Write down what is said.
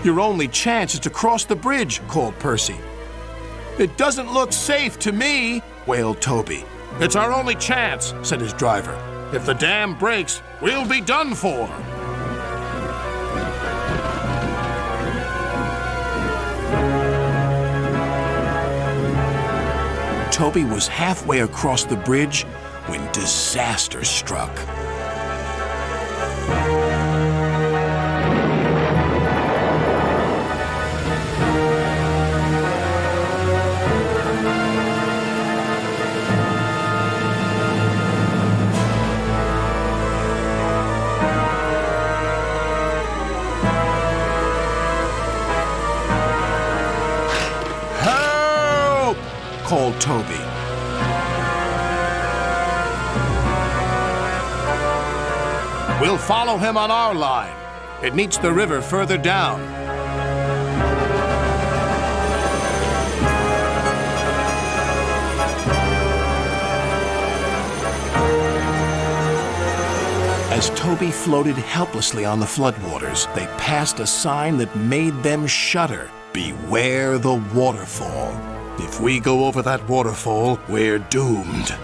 Your only chance is to cross the bridge, called Percy. It doesn't look safe to me, wailed Toby. It's our only chance, said his driver. If the dam breaks, we'll be done for. Toby was halfway across the bridge when disaster struck. Help! Called Toby. We'll follow him on our line. It meets the river further down. As Toby floated helplessly on the floodwaters, they passed a sign that made them shudder. Beware the waterfall. If we go over that waterfall, we're doomed.